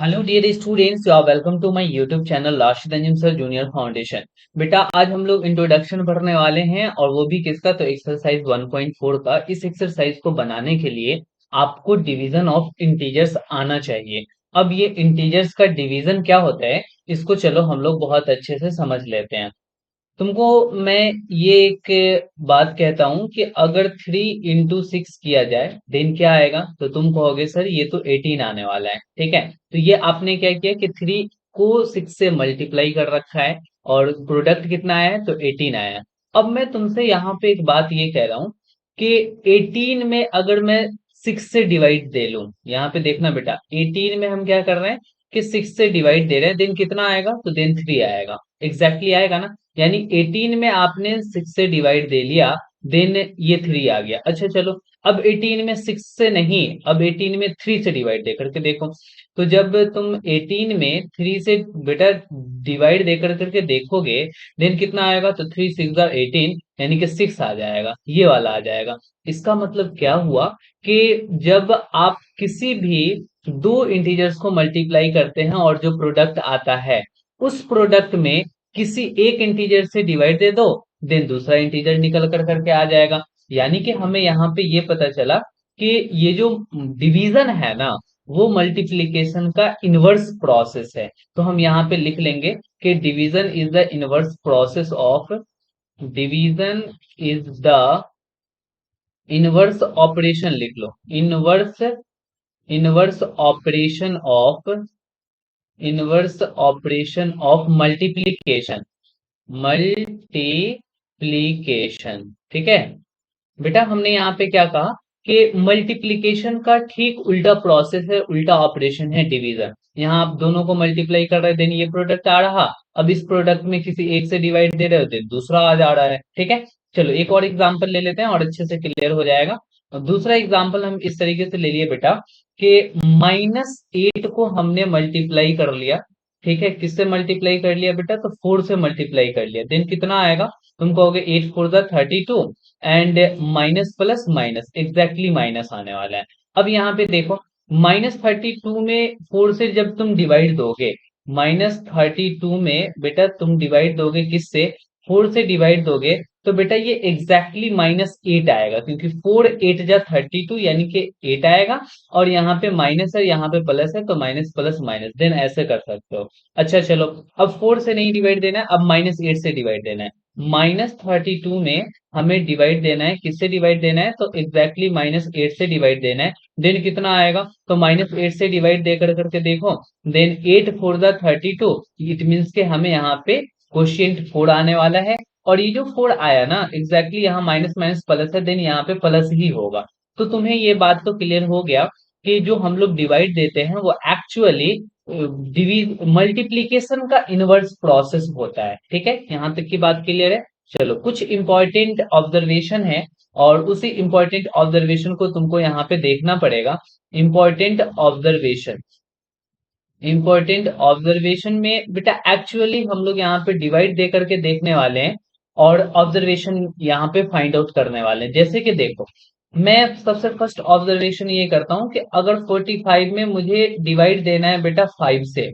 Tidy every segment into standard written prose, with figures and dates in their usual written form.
Hello dear students, you are welcome to my YouTube channel Rashid Anjum sir junior foundation. बेटा आज हम लोग introduction पढ़ने वाले हैं और वो भी किसका, तो एक्सरसाइज 1.4 का। इस एक्सरसाइज को बनाने के लिए आपको डिवीजन ऑफ इंटीजर्स आना चाहिए। अब ये इंटीजर्स का डिवीजन क्या होता है, इसको चलो हम लोग बहुत अच्छे से समझ लेते हैं। तुमको मैं ये एक बात कहता हूं कि अगर 3 into 6 किया जाए देन क्या आएगा, तो तुम कहोगे सर ये तो 18 आने वाला है। ठीक है, तो ये आपने क्या किया कि 3 को 6 से मल्टीप्लाई कर रखा है और प्रोडक्ट कितना आया है, तो 18 आया है। अब मैं तुमसे यहाँ पे एक बात ये कह रहा हूं कि 18 में अगर मैं 6 से डिवाइड दे लूं, यहाँ पे देखना बेटा, 18 में हम क्या कर रहे हैं कि 6 से डिवाइड दे रहे हैं, देन कितना आएगा, तो देन 3 आएगा। एग्जैक्टली आएगा ना। यानी 18 में आपने 6 से डिवाइड दे लिया, देन ये 3 आ गया। अच्छा चलो, अब 18 में 6 से नहीं, अब 18 में 3 से डिवाइड दे करके देखो। तो जब तुम 18 में 3 से बेटा डिवाइड दे करके देखोगे, देन कितना आएगा, तो 3 6 18, यानी कि 6 आ जाएगा, ये वाला आ जाएगा। इसका मतलब क्या हुआ कि जब आप किसी भी दो इंटीजर्स को मल्टीप्लाई करते हैं और जो प्रोडक्ट आता है, उस प्रोडक्ट में किसी एक इंटीजर से डिवाइड दे दो, देन दूसरा इंटीजर निकल कर करके आ जाएगा। यानी कि हमें यहाँ पे ये पता चला कि ये जो डिवीजन है ना, वो मल्टीप्लिकेशन का इनवर्स प्रोसेस है। तो हम यहाँ पे लिख लेंगे कि division is the inverse process of, division is the inverse operation, लिख लो inverse, inverse operation of, inverse operation of multiplication, multiplication. ठीक है बेटा, हमने यहाँ पे क्या कहा कि मल्टीप्लिकेशन का ठीक उल्टा प्रोसेस है, उल्टा ऑपरेशन है डिवीजन। यहाँ आप दोनों को मल्टीप्लाई कर रहे हैं, देन ये प्रोडक्ट आ रहा। अब इस प्रोडक्ट में किसी एक से डिवाइड दे रहे हो, देन दूसरा आ जा रहा है। ठीक है, चलो एक और एग्जांपल ले लेते हैं और अच्छे से क्लियर हो जाएगा। और दूसरा एग्जांपल हम इस तरीके से ले लिए बेटा कि -8 को हमने मल्टीप्लाई कर लिया। ठीक है, किससे मल्टीप्लाई कर लिया बेटा, तो 4 से मल्टीप्लाई कर लिया, देन कितना आएगा, तुम कहोगे 8 4 32, and minus plus minus, exactly minus आने वाला है। अब यहाँ पे देखो, -32 में 4 से जब तुम डिवाइड दोगे, -32 में बेटा तुम डिवाइड दोगे किससे, 4 से डिवाइड दोगे, तो बेटा ये एग्जैक्टली -8 आएगा, क्योंकि 4 8 जा 32, यानी कि 8 आएगा। और यहाँ पे माइनस है, यहाँ पे प्लस है, तो माइनस प्लस माइनस, देन ऐसे कर सकते हो। अच्छा चलो, अब 4 से नहीं डिवाइड देना है, अब -8 से डिवाइड देना है। -32 में हमें डिवाइड देना है, किससे डिवाइड देना है, तो एग्जैक्टली -8 से डिवाइड देना है। देन कितना आएगा, तो -8 से डिवाइड दे कर करके देखो, देन 8 4 जा 32, इट मीन्स के हमें यहाँ पे क्वोशिएंट 4 आने वाला है। और ये जो 4 आया ना, एग्जैक्टली यहाँ माइनस माइनस प्लस है, देन यहाँ पे प्लस ही होगा। तो तुम्हें ये बात तो क्लियर हो गया कि जो हम लोग डिवाइड देते हैं वो एक्चुअली डिवीज मल्टीप्लीकेशन का इनवर्स प्रोसेस होता है। ठीक है, यहाँ तक की बात क्लियर है। चलो कुछ इंपॉर्टेंट ऑब्जर्वेशन है और उसी इंपॉर्टेंट ऑब्जर्वेशन को तुमको यहाँ पे देखना पड़ेगा। इंपॉर्टेंट ऑब्जर्वेशन, इंपॉर्टेंट ऑब्जर्वेशन में बेटा एक्चुअली हम लोग यहाँ पे डिवाइड दे करके देखने वाले हैं और ऑब्जर्वेशन यहाँ पे फाइंड आउट करने वाले हैं। जैसे कि देखो, मैं सबसे फर्स्ट ऑब्जर्वेशन ये करता हूँ कि अगर 45 में मुझे डिवाइड देना है बेटा 5 से,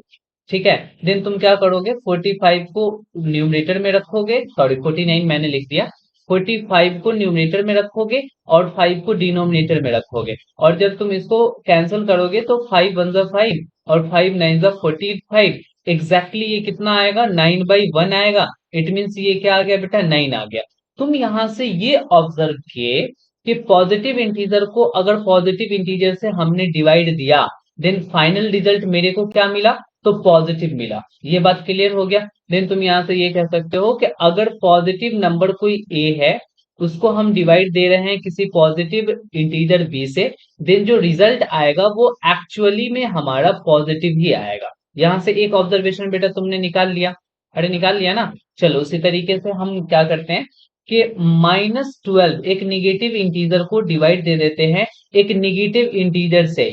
ठीक है, देन तुम क्या करोगे, 45 को न्यूमरेटर में रखोगे, सॉरी 49 मैंने लिख दिया, 45 को न्यूमरेटर में रखोगे और 5 को डिनोमिनेटर में रखोगे। और जब तुम इसको कैंसिल करोगे तो 5 1 जा 5 और 5 9 जा 45, एग्जैक्टली ये कितना आएगा, 9/1 आएगा। इट मीन्स ये क्या आ गया बेटा, 9 आ गया। तुम यहां से ये ऑब्जर्व किए कि पॉजिटिव इंटीजर को अगर पॉजिटिव इंटीजर से हमने डिवाइड दिया, देन फाइनल रिजल्ट मेरे को क्या मिला, तो पॉजिटिव मिला। ये बात क्लियर हो गया। देन तुम यहां से ये कह सकते हो कि अगर पॉजिटिव नंबर कोई ए है, उसको हम डिवाइड दे रहे हैं किसी पॉजिटिव इंटीजर बी से, देन जो रिजल्ट आएगा वो एक्चुअली में हमारा पॉजिटिव ही आएगा। यहां से एक ऑब्जर्वेशन बेटा तुमने निकाल लिया, अरे निकाल लिया ना। चलो उसी तरीके से हम क्या करते हैं कि -12 एक निगेटिव इंटीजर को डिवाइड दे देते हैं एक निगेटिव इंटीजर से।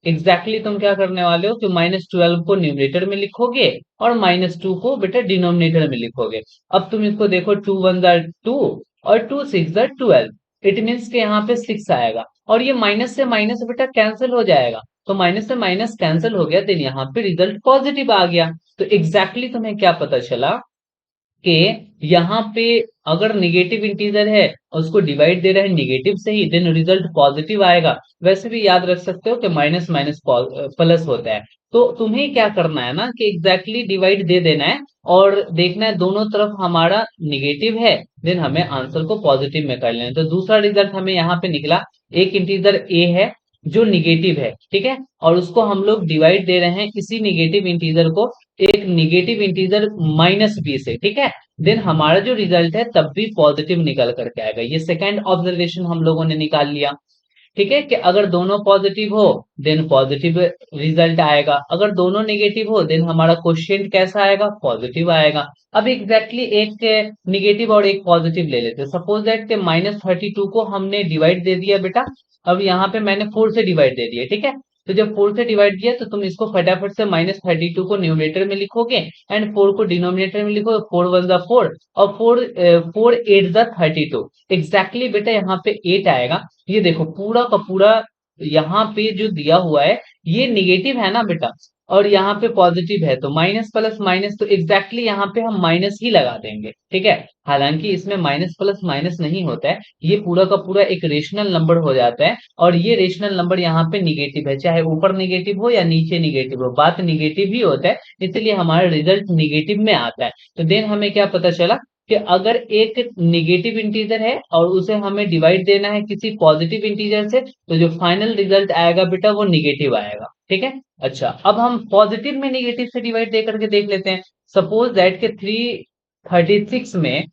एग्जैक्टली तुम क्या करने वाले हो कि -12 को न्यूमरेटर में लिखोगे और -2 को बेटा डिनोमिनेटर में लिखोगे। अब तुम इसको देखो, 2 1 जा 2 और 2 6 जा 12, इट मीन्स के यहाँ पे 6 आएगा और ये माइनस से माइनस बेटा कैंसिल हो जाएगा। तो माइनस से माइनस कैंसिल हो गया, देन यहाँ पे रिजल्ट पॉजिटिव आ गया। तो एग्जैक्टली तुम्हें क्या पता चला कि यहाँ पे अगर निगेटिव इंटीजर है और उसको डिवाइड दे रहे हैं निगेटिव से ही, देन रिजल्ट पॉजिटिव आएगा। वैसे भी याद रख सकते हो कि माइनस माइनस प्लस होता है। तो तुम्हें क्या करना है ना कि एग्जैक्टली डिवाइड दे देना है और देखना है दोनों तरफ हमारा निगेटिव है, देन हमें आंसर को पॉजिटिव में कर लेना है। तो दूसरा रिजल्ट हमें यहाँ पे निकला, एक इंटीजर ए है जो निगेटिव है, ठीक है, और उसको हम लोग डिवाइड दे रहे हैं इसी निगेटिव इंटीजर को एक निगेटिव इंटीजर माइनस बी से, ठीक है, देन हमारा जो रिजल्ट है तब भी पॉजिटिव निकल करके आएगा। ये सेकंड ऑब्जर्वेशन हम लोगों ने निकाल लिया, ठीक है, कि अगर दोनों पॉजिटिव हो देन पॉजिटिव रिजल्ट आएगा, अगर दोनों नेगेटिव हो देन हमारा क्वोशिएंट कैसा आएगा, पॉजिटिव आएगा। अब एग्जैक्टली एक निगेटिव और एक पॉजिटिव ले लेते हैं। सपोज दैट के -32 को हमने डिवाइड दे दिया बेटा, अब यहाँ पे मैंने 4 से डिवाइड दे दिया, ठीक है, तो जब 4 से डिवाइड किया तो तुम इसको फटाफट से -32 को न्यूमरेटर में लिखोगे एंड 4 को डिनोमिनेटर में लिखोगे, 4 1 जा 4 और 4 8 जा 32। एग्जैक्टली बेटा यहाँ पे 8 आएगा। ये देखो पूरा का पूरा यहाँ पे जो दिया हुआ है ये निगेटिव है ना बेटा, और यहाँ पे पॉजिटिव है, तो माइनस प्लस माइनस, तो एग्जैक्टली यहाँ पे हम माइनस ही लगा देंगे, ठीक है। हालांकि इसमें माइनस प्लस माइनस नहीं होता है, ये पूरा का पूरा एक रेशनल नंबर हो जाता है, और ये रेशनल नंबर यहाँ पे निगेटिव है, चाहे ऊपर निगेटिव हो या नीचे निगेटिव हो, बात निगेटिव ही होता है, इसलिए हमारा रिजल्ट निगेटिव में आता है। तो देन हमें क्या पता चला कि अगर एक निगेटिव इंटीजर है और उसे हमें डिवाइड देना है किसी पॉजिटिव इंटीजर से, तो जो फाइनल रिजल्ट आएगा बेटा वो निगेटिव आएगा, ठीक है। अच्छा, अब हम पॉजिटिव में निगेटिव से डिवाइड दे करके देख लेते हैं। सपोज दैट के 336 में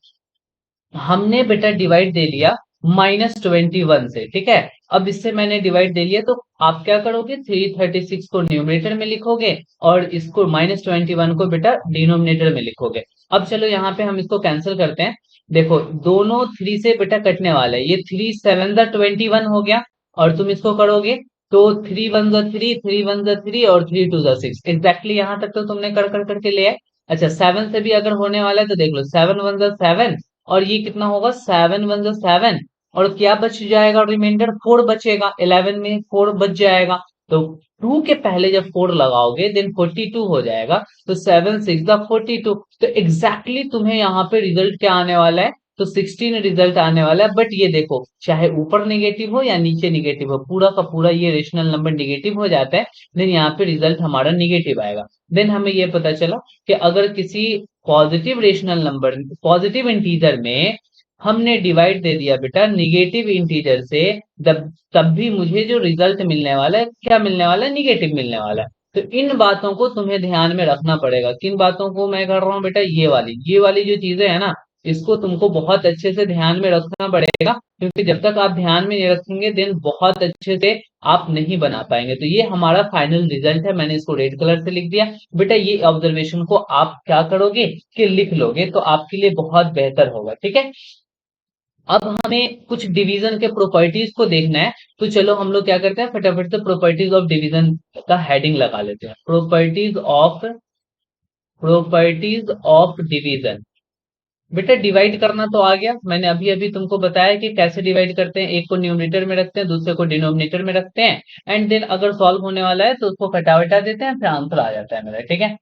हमने बेटा डिवाइड दे लिया -21 से, ठीक है, अब इससे मैंने डिवाइड दे लिया, तो आप क्या करोगे, 336 को न्यूमरेटर में लिखोगे और इसको -21 को बेटा डिनोमिनेटर में लिखोगे। अब चलो यहाँ पे हम इसको कैंसिल करते हैं। देखो दोनों 3 से बेटा कटने वाला है, ये 3 7 जा 21 हो गया, और तुम इसको करोगे तो 3 1 जा 3, 3 1 जा 3 और 3 2 जा 6, एग्जैक्टली यहाँ तक तो तुमने कर कर करके ले आए। अच्छा 7 से भी अगर होने वाला है तो देख लो, 7 1 जा 7 और ये कितना होगा, 7 1 जा 7, और क्या बच जाएगा, रिमाइंडर 4 बचेगा, 11 में 4 बच जाएगा, तो 2 के पहले जब 4 लगाओगे देन 42 हो जाएगा, तो 7 6 जा 42, तो एग्जैक्टली तुम्हें यहाँ पे रिजल्ट क्या आने वाला है, तो 16 रिजल्ट आने वाला है। बट ये देखो चाहे ऊपर निगेटिव हो या नीचे निगेटिव हो, पूरा का पूरा ये रेशनल नंबर निगेटिव हो जाता है, देन यहाँ पे रिजल्ट हमारा निगेटिव आएगा। देन हमें ये पता चला कि अगर किसी positive rational number positive integer में हमने डिवाइड दे दिया बेटा निगेटिव इंटीजर से, तब तब भी मुझे जो रिजल्ट मिलने वाला है क्या मिलने वाला है, निगेटिव मिलने वाला है। तो इन बातों को तुम्हें ध्यान में रखना पड़ेगा। किन बातों को मैं कर रहा हूँ बेटा, ये वाली जो चीजें है ना, इसको तुमको बहुत अच्छे से ध्यान में रखना पड़ेगा, क्योंकि जब तक आप ध्यान में नहीं रखेंगे देन बहुत अच्छे से आप नहीं बना पाएंगे। तो ये हमारा फाइनल रिजल्ट है, मैंने इसको रेड कलर से लिख दिया बेटा। ये ऑब्जर्वेशन को आप क्या करोगे कि लिख लोगे तो आपके लिए बहुत बेहतर होगा, ठीक है। अब हमें कुछ डिवीजन के प्रॉपर्टीज को देखना है, तो चलो हम लोग क्या करते हैं, फटाफट से प्रॉपर्टीज ऑफ डिवीजन का हेडिंग लगा लेते हैं। Properties of division. बेटा डिवाइड करना तो आ गया, मैंने अभी अभी तुमको बताया कि कैसे डिवाइड करते हैं, एक को न्यूमरेटर में रखते हैं दूसरे को डिनोमिनेटर में रखते हैं, एंड देन अगर सॉल्व होने वाला है तो उसको घटा देते हैं, फिर आंसर आ जाता है मेरा, ठीक है।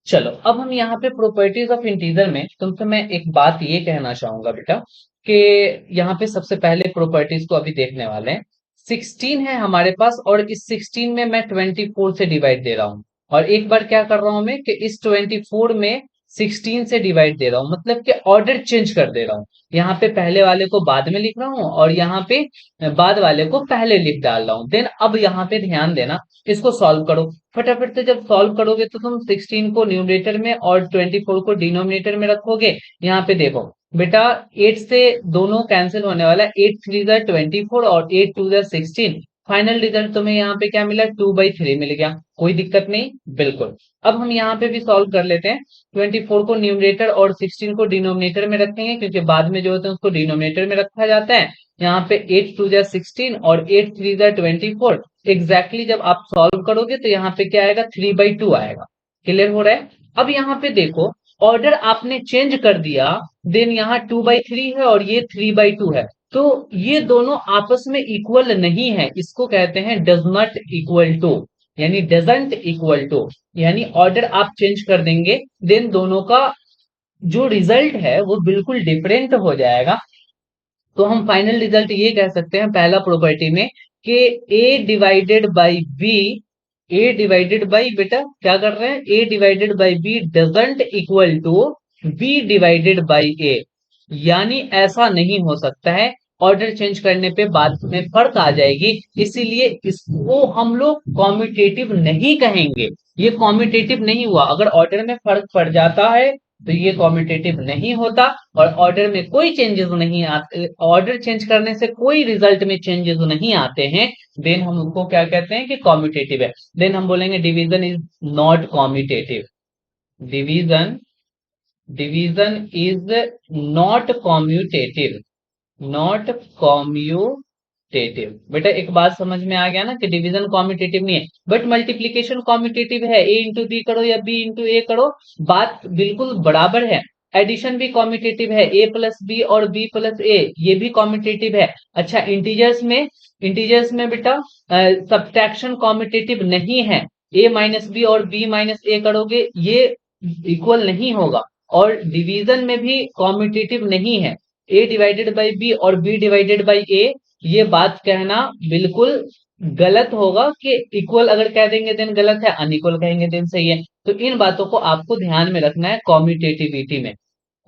चलो अब हम यहाँ पे प्रॉपर्टीज ऑफ इंटीजर में तुमसे मैं एक बात ये कहना चाहूंगा बेटा, कि यहाँ पे सबसे पहले प्रॉपर्टीज को अभी देखने वाले हैं। 16 है हमारे पास और इस 16 में मैं 24 से डिवाइड दे रहा हूँ, और एक बार क्या कर रहा हूं मैं कि इस 24 में 16 से डिवाइड दे रहा हूँ, मतलब कि ऑर्डर चेंज कर दे रहा हूँ। यहाँ पे पहले वाले को बाद में लिख रहा हूँ और यहाँ पे बाद वाले को पहले लिख डाल रहा हूँ। देन अब यहाँ पे ध्यान देना, इसको सॉल्व करो फटाफट से। जब सॉल्व करोगे तो तुम 16 को न्यूमरेटर में और 24 को डिनोमिनेटर में रखोगे। यहाँ पे देखो बेटा 8 से दोनों कैंसिल होने वाला है, 8 3 जा 24 और 8 2 जा 16। फाइनल रिजल्ट तुम्हें यहाँ पे क्या मिला, 2/3 मिल गया, कोई दिक्कत नहीं, बिल्कुल। अब हम यहाँ पे भी सॉल्व कर लेते हैं। 24 को न्यूमरेटर और 16 को डिनोमिनेटर में रखेंगे, क्योंकि बाद में जो होते हैं उसको डिनोमिनेटर में रखा जाता है। यहाँ पे 8 2 जा 16 और 8 3 जा 24। एग्जैक्टली जब आप सॉल्व करोगे तो यहाँ पे क्या आएगा, 3/2 आएगा। क्लियर हो रहा है। अब यहाँ पे देखो ऑर्डर आपने चेंज कर दिया, देन यहाँ 2/3 है और ये 3/2 है, तो ये दोनों आपस में इक्वल नहीं है, इसको कहते हैं डज नॉट इक्वल टू, यानी डजंट इक्वल टू, यानी ऑर्डर आप चेंज कर देंगे देन दोनों का जो रिजल्ट है वो बिल्कुल डिफरेंट हो जाएगा। तो हम फाइनल रिजल्ट ये कह सकते हैं पहला प्रॉपर्टी में कि A divided by B, A divided by, बेटा क्या कर रहे हैं, A divided by B doesn't equal to B divided by A, यानी ऐसा नहीं हो सकता है, ऑर्डर चेंज करने पे बात में फर्क आ जाएगी, इसीलिए इसको हम लोग कॉम्यूटेटिव नहीं कहेंगे। ये कॉम्यूटेटिव नहीं हुआ, अगर ऑर्डर में फर्क पड़ जाता है तो ये कॉम्यूटेटिव नहीं होता, और ऑर्डर में कोई चेंजेस नहीं आते, ऑर्डर चेंज करने से कोई रिजल्ट में चेंजेस नहीं आते हैं, देन हम उसको क्या कहते हैं कि कॉम्यूटेटिव है। देन हम बोलेंगे division is not commutative, division, division is not commutative, not commutative. बेटा एक बात समझ में आ गया ना कि डिवीजन कॉम्यूटेटिव नहीं है, बट मल्टीप्लीकेशन कॉम्यूटेटिव है, ए इंटू बी करो या बी इंटू ए करो, बात बिल्कुल बराबर है। एडिशन भी कॉम्यूटेटिव है, ए प्लस बी और बी प्लस ए, ये भी कॉम्यूटेटिव है। अच्छा इंटीजर्स में, इंटीजर्स में बेटा सब्ट्रैक्शन कॉम्यूटेटिव नहीं है, ए माइनस बी और बी माइनस ए करोगे ये इक्वल नहीं होगा, और डिवीजन में भी कॉम्यूटेटिव नहीं है, ए डिवाइडेड बाई बी और बी डिवाइडेड बाई ए, ये बात कहना बिल्कुल गलत होगा कि इक्वल अगर कह देंगे देन गलत है, अनइक्वल कहेंगे देन सही है। तो इन बातों को आपको ध्यान में रखना है कॉम्यूटेटिविटी में,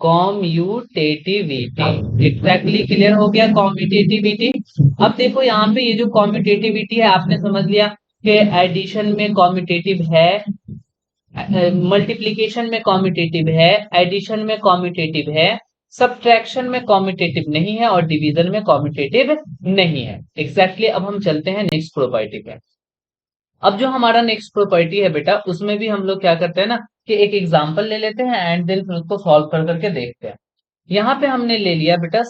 कॉम्यूटेटिविटी एग्जैक्टली क्लियर हो गया कॉम्यूटेटिविटी। अब देखो यहाँ पे ये जो कॉम्यूटेटिविटी है आपने समझ लिया कि एडिशन में कॉम्यूटेटिव है, मल्टीप्लीकेशन में कॉम्यूटेटिव है, एडिशन में कॉम्यूटेटिव है, सब्ट्रैक्शन में कॉम्यूटेटिव नहीं है, और डिवीजन में कॉम्यूटेटिव नहीं है। एग्जैक्टली अब हम चलते हैं नेक्स्ट प्रॉपर्टी पे। अब जो हमारा नेक्स्ट प्रॉपर्टी है बेटा उसमें भी हम लोग क्या करते हैं ना कि एक एग्जांपल ले लेते हैं एंड देन फिर उसको सॉल्व कर करके देखते हैं। यहाँ पे हमने ले लिया बेटा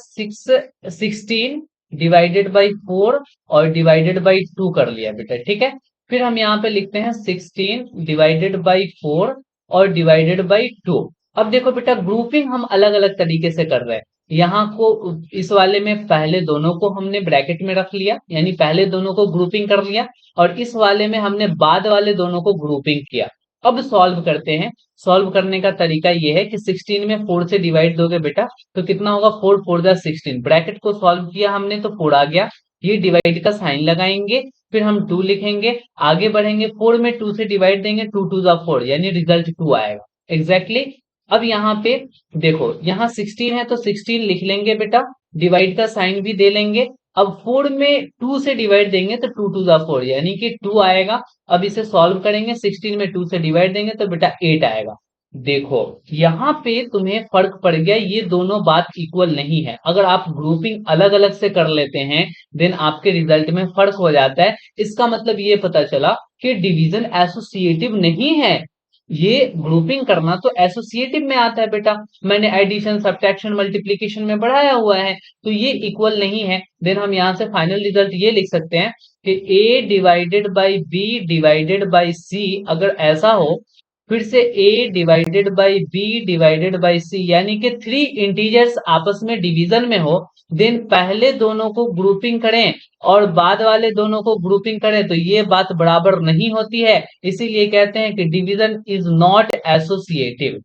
16 डिवाइडेड बाई 4 और डिवाइडेड बाई 2 कर लिया बेटा, ठीक है। फिर हम यहाँ पे लिखते हैं 16 डिवाइडेड बाई 4 और डिवाइडेड बाई 2। अब देखो बेटा ग्रुपिंग हम अलग अलग तरीके से कर रहे हैं, यहाँ को इस वाले में पहले दोनों को हमने ब्रैकेट में रख लिया, यानी पहले दोनों को ग्रुपिंग कर लिया, और इस वाले में हमने बाद वाले दोनों को ग्रुपिंग किया। अब सॉल्व करते हैं। सॉल्व करने का तरीका ये है कि 16 में 4 से डिवाइड दोगे बेटा तो कितना होगा, 4 4 जा 16, ब्रैकेट को सॉल्व किया हमने तो 4 आ गया, ये डिवाइड का साइन लगाएंगे, फिर हम 2 लिखेंगे, आगे बढ़ेंगे, 4 में 2 से डिवाइड देंगे, 2 2 जा 4, यानी रिजल्ट 2 आएगा। एग्जैक्टली अब यहाँ पे देखो यहाँ 16 है तो 16 लिख लेंगे बेटा, डिवाइड का साइन भी दे लेंगे, अब 4 में 2 से डिवाइड देंगे तो 2 2 जा 4, यानी कि 2 आएगा। अब इसे सॉल्व करेंगे, 16 में 2 से डिवाइड देंगे तो बेटा 8 आएगा। देखो यहाँ पे तुम्हें फर्क पड़ गया, ये दोनों बात इक्वल नहीं है, अगर आप ग्रुपिंग अलग अलग से कर लेते हैं देन आपके रिजल्ट में फर्क हो जाता है। इसका मतलब ये पता चला कि डिवीजन एसोसिएटिव नहीं है, ये ग्रुपिंग करना तो एसोसिएटिव में आता है बेटा, मैंने एडिशन सब्ट्रैक्शन मल्टीप्लीकेशन में बढ़ाया हुआ है, तो ये इक्वल नहीं है। देन हम यहाँ से फाइनल रिजल्ट ये लिख सकते हैं कि A divided by B divided by C अगर ऐसा हो, फिर से A divided by B divided by C, यानी कि 3 इंटीजर्स आपस में डिवीजन में हो, देन पहले दोनों को ग्रुपिंग करें और बाद वाले दोनों को ग्रुपिंग करें तो ये बात बराबर नहीं होती है, इसीलिए कहते हैं कि division is not associative,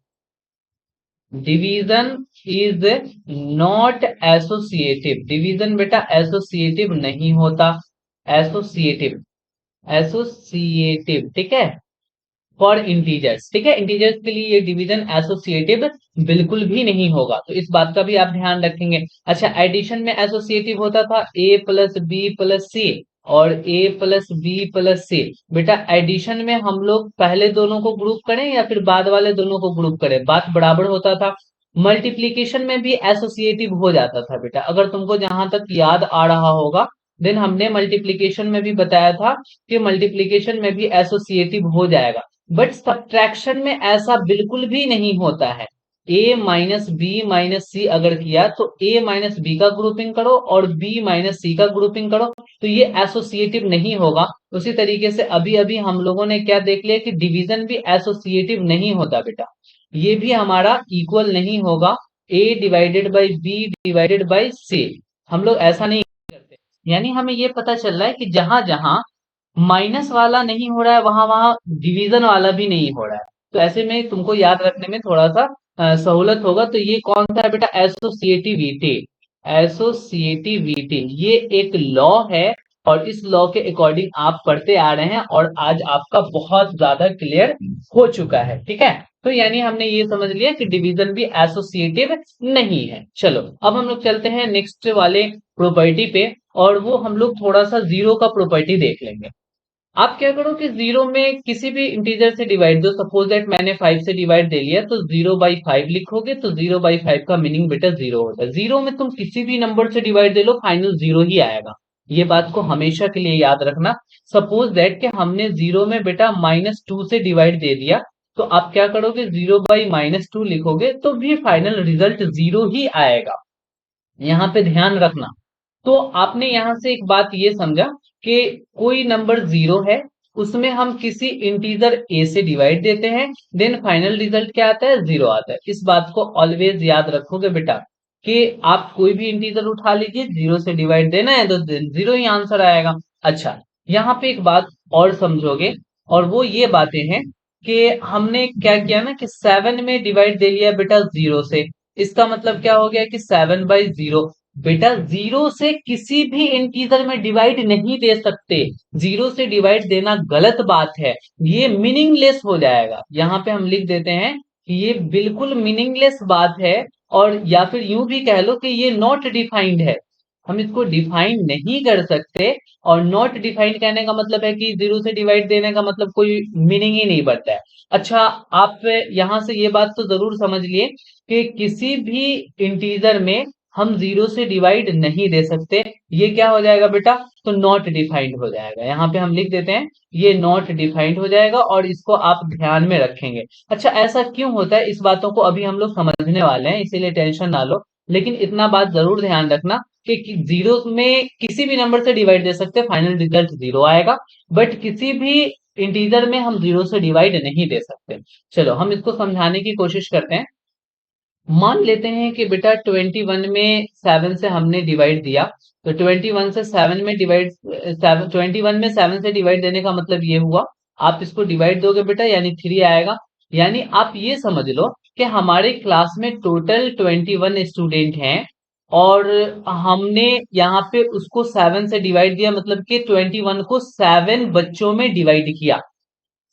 division is not associative, division बेटा एसोसिएटिव नहीं होता, एसोसिएटिव, एसोसिएटिव ठीक है फॉर इंटीजर्स, ठीक है, इंटीजर्स के लिए ये डिवीजन एसोसिएटिव बिल्कुल भी नहीं होगा, तो इस बात का भी आप ध्यान रखेंगे। अच्छा एडिशन में एसोसिएटिव होता था ए प्लस बी प्लस सी और ए प्लस बी प्लस सी, बेटा एडिशन में हम लोग पहले दोनों को ग्रुप करें या फिर बाद वाले दोनों को ग्रुप करें, बात बराबर होता था। मल्टीप्लीकेशन में भी एसोसिएटिव हो जाता था बेटा, अगर तुमको जहां तक याद आ रहा होगा, देन हमने मल्टीप्लीकेशन में भी बताया था कि मल्टीप्लीकेशन में भी एसोसिएटिव हो जाएगा, बट सब्ट्रैक्शन में ऐसा बिल्कुल भी नहीं होता है। ए माइनस बी माइनस सी अगर किया तो ए माइनस बी का ग्रुपिंग करो और बी माइनस सी का ग्रुपिंग करो, तो ये एसोसिएटिव नहीं होगा। उसी तरीके से अभी अभी हम लोगों ने क्या देख लिया कि डिवीजन भी एसोसिएटिव नहीं होता बेटा, ये भी हमारा इक्वल नहीं होगा, A divided by B divided by C, हम लोग ऐसा नहीं करते। यानी हमें ये पता चल रहा है कि जहां जहां माइनस वाला नहीं हो रहा है वहां वहां डिवीजन वाला भी नहीं हो रहा है। तो ऐसे में तुमको याद रखने में थोड़ा सा सहूलत होगा। तो ये कौन सा है बेटा? एसोसिएटिविटी। एसोसिएटिविटी ये एक लॉ है, और इस लॉ के अकॉर्डिंग आप पढ़ते आ रहे हैं, और आज आपका बहुत ज्यादा क्लियर हो चुका है। ठीक है, तो यानी हमने ये समझ लिया कि डिवीजन भी एसोसिएटिव नहीं है। चलो अब हम लोग चलते हैं नेक्स्ट वाले प्रॉपर्टी पे, और वो हम लोग थोड़ा सा जीरो का प्रॉपर्टी देख लेंगे। आप क्या करो कि जीरो में किसी भी इंटीजर से डिवाइड दो। सपोज दैट मैंने 5 से डिवाइड दे लिया, तो 0/5 लिखोगे, तो 0/5 का मीनिंग बेटा जीरो होता है। जीरो में तुम किसी भी नंबर से डिवाइड दे लो, फाइनल जीरो ही आएगा। ये बात को हमेशा के लिए याद रखना। सपोज दैट कि हमने जीरो में बेटा -2 से डिवाइड दे दिया, तो आप क्या करोगे? 0/-2 लिखोगे तो भी फाइनल रिजल्ट जीरो ही आएगा। यहाँ पे ध्यान रखना। तो आपने यहां से एक बात ये समझा कि कोई नंबर जीरो है, उसमें हम किसी इंटीजर ए से डिवाइड देते हैं, देन फाइनल रिजल्ट क्या आता है? जीरो आता है। इस बात को ऑलवेज याद रखोगे बेटा, कि आप कोई भी इंटीजर उठा लीजिए, जीरो से डिवाइड देना है तो जीरो ही आंसर आएगा। अच्छा, यहाँ पे एक बात और समझोगे, और वो ये बातें हैं कि हमने क्या किया ना कि 7 में डिवाइड दे लिया बेटा जीरो से। इसका मतलब क्या हो गया कि 7/0। बेटा जीरो से किसी भी इंटीजर में डिवाइड नहीं दे सकते। जीरो से डिवाइड देना गलत बात है, ये मीनिंगलेस हो जाएगा। यहाँ पे हम लिख देते हैं कि ये बिल्कुल मीनिंगलेस बात है, और या फिर यूं भी कह लो कि ये नॉट डिफाइंड है। हम इसको डिफाइन नहीं कर सकते, और नॉट डिफाइंड कहने का मतलब है कि जीरो से डिवाइड देने का मतलब कोई मीनिंग ही नहीं बनता है। अच्छा, आप यहां से ये बात तो जरूर समझ लिए कि किसी भी इंटीजर में हम जीरो से डिवाइड नहीं दे सकते। ये क्या हो जाएगा बेटा? तो नॉट डिफाइंड हो जाएगा। यहाँ पे हम लिख देते हैं ये नॉट डिफाइंड हो जाएगा, और इसको आप ध्यान में रखेंगे। अच्छा, ऐसा क्यों होता है, इस बातों को अभी हम लोग समझने वाले हैं, इसीलिए टेंशन ना लो। लेकिन इतना बात जरूर ध्यान रखना कि जीरो में किसी भी नंबर से डिवाइड दे सकते, फाइनल रिजल्ट जीरो आएगा। बट किसी भी इंटीजर में हम जीरो से डिवाइड नहीं दे सकते। चलो हम इसको समझाने की कोशिश करते हैं। मान लेते हैं कि बेटा 21 में 7 से हमने डिवाइड दिया, तो 21 से 7 में डिवाइड 21 में 7 से डिवाइड देने का मतलब ये हुआ, आप इसको डिवाइड दोगे बेटा यानी 3 आएगा। यानी आप ये समझ लो कि हमारे क्लास में टोटल 21 स्टूडेंट हैं, और हमने यहाँ पे उसको 7 से डिवाइड दिया, मतलब कि 21 को 7 बच्चों में डिवाइड किया।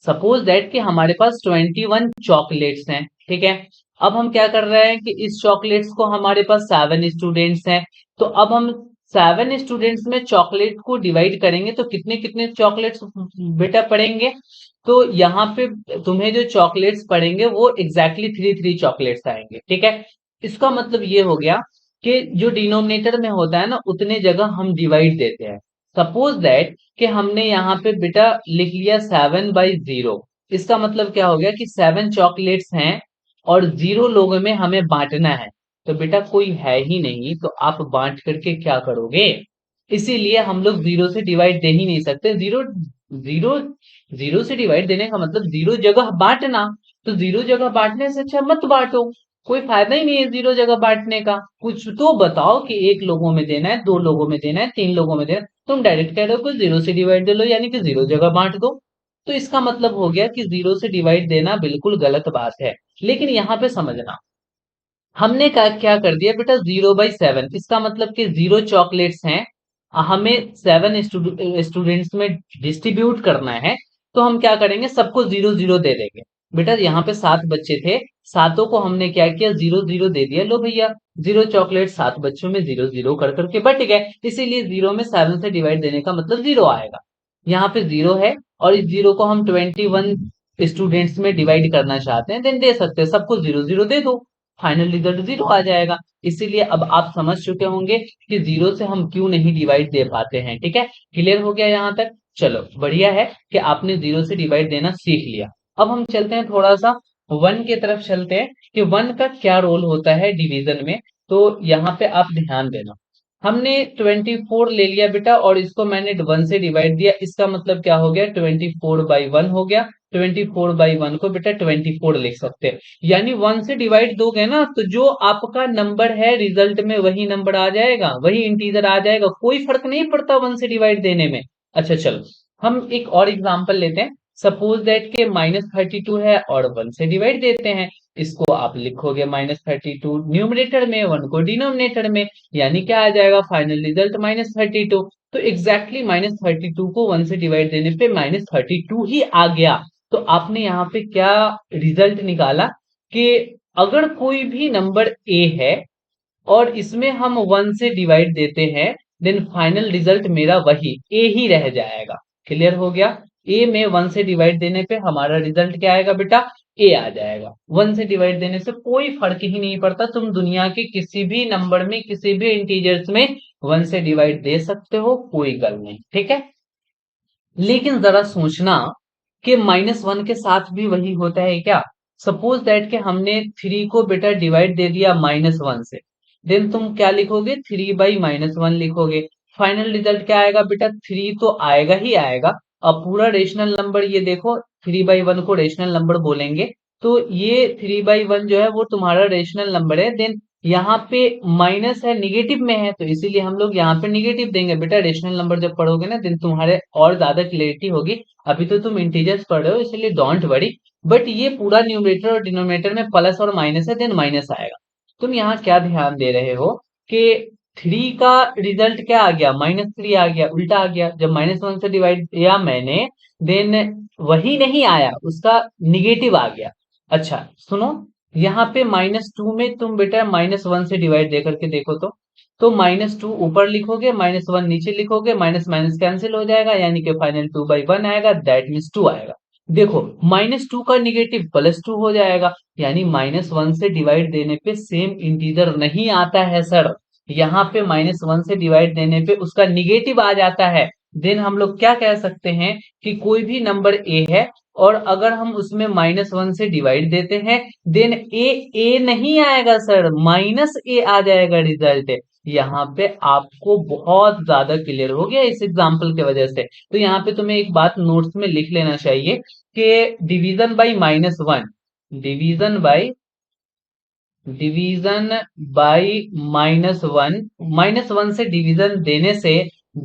सपोज दैट कि हमारे पास 21 चॉकलेट्स हैं। ठीक है, अब हम क्या कर रहे हैं कि इस चॉकलेट्स को हमारे पास 7 स्टूडेंट्स हैं, तो अब हम 7 स्टूडेंट्स में चॉकलेट को डिवाइड करेंगे, तो कितने कितने चॉकलेट्स बेटा पड़ेंगे? तो यहाँ पे तुम्हें जो चॉकलेट्स पड़ेंगे वो एग्जैक्टली 3 चॉकलेट्स आएंगे। ठीक है, इसका मतलब ये हो गया कि जो डिनोमिनेटर में होता है ना, उतने जगह हम डिवाइड देते हैं। सपोज दैट कि हमने यहाँ पे बेटा लिख लिया 7/0। इसका मतलब क्या हो गया कि 7 चॉकलेट्स हैं, और 0 लोगों में हमें बांटना है। तो बेटा कोई है ही नहीं, तो आप बांट करके क्या करोगे? इसीलिए हम लोग जीरो से डिवाइड दे ही नहीं सकते। जीरो जीरो जीरो से डिवाइड देने का मतलब जीरो जगह बांटना। तो जीरो जगह बांटने से अच्छा मत बांटो, कोई फायदा ही नहीं है जीरो जगह बांटने का। कुछ तो बताओ कि एक लोगों में देना है, 2 लोगों में देना है, 3 लोगों में देना है। तुम डायरेक्ट कह रहे हो कि जीरो से डिवाइड दे लो, यानी कि जीरो जगह बांट दो। तो इसका मतलब हो गया कि जीरो से डिवाइड देना बिल्कुल गलत बात है। लेकिन यहाँ पे समझना, हमने क्या कर दिया बेटा? 0/7। इसका मतलब कि 0 चॉकलेट्स हैं, हमें 7 स्टूडेंट्स में डिस्ट्रीब्यूट करना है। तो हम क्या करेंगे? सबको 0 0 दे देंगे। बेटा यहाँ पे 7 बच्चे थे, सातों को हमने क्या किया? 0 0 दे दिया। लो भैया, 0 चॉकलेट 7 बच्चों में 0 0 कर करके बट गए। इसीलिए 0 में 7 से डिवाइड देने का मतलब जीरो आएगा। यहाँ पे जीरो है, और इस जीरो को हम 21 स्टूडेंट्स में डिवाइड करना चाहते हैं, देन दे सकते हैं, सबको 0 0 दे दो, फाइनल रिजल्ट जीरो आ जाएगा। इसीलिए अब आप समझ चुके होंगे कि जीरो से हम क्यों नहीं डिवाइड दे पाते हैं। ठीक है, क्लियर हो गया यहाँ तक? चलो बढ़िया है कि आपने जीरो से डिवाइड देना सीख लिया। अब हम चलते हैं थोड़ा सा वन की तरफ चलते हैं कि वन का क्या रोल होता है डिवीजन में। तो यहाँ पे आप ध्यान देना, हमने 24 ले लिया बेटा और इसको मैंने 1 से डिवाइड दिया, इसका मतलब क्या हो गया, 24/1 हो गया। 24/1 को बेटा 24 लिख सकते हैं। यानी 1 से डिवाइड दोगे ना तो जो आपका नंबर है रिजल्ट में वही नंबर आ जाएगा, वही इंटीजर आ जाएगा, कोई फर्क नहीं पड़ता 1 से डिवाइड देने में। अच्छा चलो हम एक और एग्जांपल लेते हैं। सपोज दैट के -32 है और 1 से डिवाइड देते हैं। इसको आप लिखोगे -32 न्यूमरेटर में, 1 को डिनोमिनेटर में, यानी क्या आ जाएगा फाइनल रिजल्ट -32। तो एग्जैक्टली -32 को 1 से डिवाइड देने पे -32 ही आ गया। तो आपने यहाँ पे क्या रिजल्ट निकाला कि अगर कोई भी नंबर ए है और इसमें हम 1 से डिवाइड देते हैं, देन फाइनल रिजल्ट मेरा वही ए ही रह जाएगा। क्लियर हो गया। ए में 1 से डिवाइड देने पे हमारा रिजल्ट क्या आएगा बेटा, ए आ जाएगा। 1 से डिवाइड देने से कोई फर्क ही नहीं पड़ता, तुम दुनिया के किसी भी नंबर में किसी भी इंटीजर्स में 1 से डिवाइड दे सकते हो, कोई गल नहीं, ठीक है। लेकिन जरा सोचना कि -1 के साथ भी वही होता है क्या। सपोज दैट कि हमने 3 को बेटा डिवाइड दे दिया -1 से, देन तुम क्या लिखोगे, 3/-1 लिखोगे। फाइनल रिजल्ट क्या आएगा बेटा, 3 तो आएगा ही आएगा। अब पूरा रेशनल नंबर ये देखो, 3/1 को रेशनल नंबर बोलेंगे, तो ये 3/1 जो है वो तुम्हारा रेशनल नंबर है। देन यहाँ पे माइनस है, निगेटिव में है, तो इसीलिए हम लोग यहाँ पे निगेटिव देंगे। बेटा रेशनल नंबर जब पढ़ोगे ना दिन तुम्हारे और ज्यादा क्लियरिटी होगी। अभी तो तुम इंटीजर्स पढ़ रहे हो इसलिए डोंट वरी। बट ये पूरा न्यूमरेटर और डिनोमिनेटर में प्लस और माइनस है, देन माइनस आएगा। तुम यहाँ क्या ध्यान दे रहे हो कि 3 का रिजल्ट क्या आ गया, -3 आ गया, उल्टा आ गया। जब -1 से डिवाइड किया मैंने, देन वही नहीं आया, उसका निगेटिव आ गया। अच्छा सुनो, यहाँ पे -2 में तुम बेटा -1 से डिवाइड दे करके देखो तो -2 ऊपर लिखोगे, -1 नीचे लिखोगे, माइनस माइनस कैंसिल हो जाएगा, यानी कि फाइनल 2/1 आएगा, दैट मीन्स 2 आएगा। देखो -2 का निगेटिव +2 हो जाएगा, यानी -1 से डिवाइड देने पे सेम इंटीजर नहीं आता है सर। यहाँ पे -1 से डिवाइड देने पे उसका निगेटिव आ जाता है। देन हम लोग क्या कह सकते हैं कि कोई भी नंबर ए है और अगर हम उसमें -1 से डिवाइड देते हैं, देन ए नहीं आएगा सर, -a आ जाएगा रिजल्ट। यहाँ पे आपको बहुत ज्यादा क्लियर हो गया इस एग्जांपल के वजह से। तो यहाँ पे तुम्हें एक बात नोट्स में लिख लेना चाहिए कि division bye -1, division by division bye -1 से डिवीजन देने से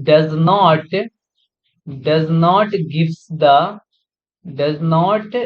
does not does not gives the does not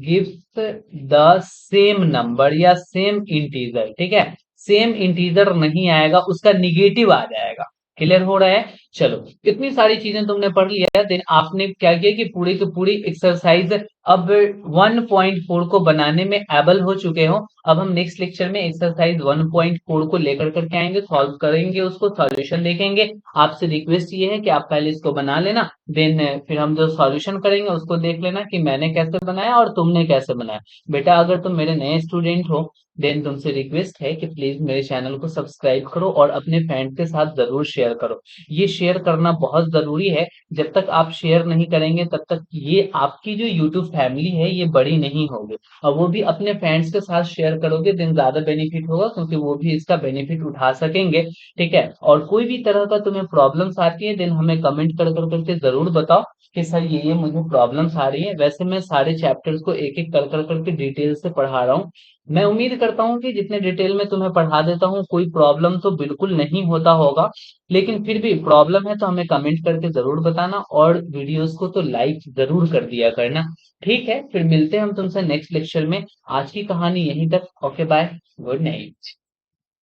gives the same number या सेम इंटीजर, ठीक है। सेम इंटीजर नहीं आएगा, उसका निगेटिव आ जाएगा। क्लियर हो रहा है। चलो इतनी सारी चीजें तुमने पढ़ लिया है, देन आपने क्या किया कि पूरी की पूरी एक्सरसाइज अब 1.4 को बनाने में एबल हो चुके हो। अब हम नेक्स्ट लेक्चर में एक्सरसाइज 1.4 को लेकर करके आएंगे, सॉल्व करेंगे, उसको सॉल्यूशन देखेंगे। आपसे रिक्वेस्ट ये है कि आप पहले इसको बना लेना, देन फिर हम जो सॉल्यूशन करेंगे उसको देख लेना कि मैंने कैसे बनाया और तुमने कैसे बनाया। बेटा अगर तुम मेरे नए स्टूडेंट हो, देन तुमसे रिक्वेस्ट है कि प्लीज मेरे चैनल को सब्सक्राइब करो और अपने फ्रेंड के साथ जरूर शेयर करो। ये शेयर करना बहुत जरूरी है। जब तक आप शेयर नहीं करेंगे तब तक ये आपकी जो यूट्यूब फैमिली है ये बड़ी नहीं होगी। और वो भी अपने फ्रेंड्स के साथ शेयर करोगे दिन ज्यादा बेनिफिट होगा, क्योंकि वो भी इसका बेनिफिट उठा सकेंगे, ठीक है। और कोई भी तरह का तुम्हें प्रॉब्लम्स आती है, देन हमें कमेंट कर कर करके जरूर बताओ कि सर ये मुझे प्रॉब्लम्स आ रही है। वैसे मैं सारे चैप्टर्स को एक एक कर कर करके डिटेल से पढ़ा रहा हूँ। मैं उम्मीद करता हूँ कि जितने डिटेल में तुम्हें पढ़ा देता हूँ कोई प्रॉब्लम तो बिल्कुल नहीं होता होगा, लेकिन फिर भी प्रॉब्लम है तो हमें कमेंट करके जरूर बताना और वीडियोस को तो लाइक जरूर कर दिया करना। ठीक है, फिर मिलते हैं हम तुमसे नेक्स्ट लेक्चर में। आज की कहानी यहीं तक। Okay bye, good night.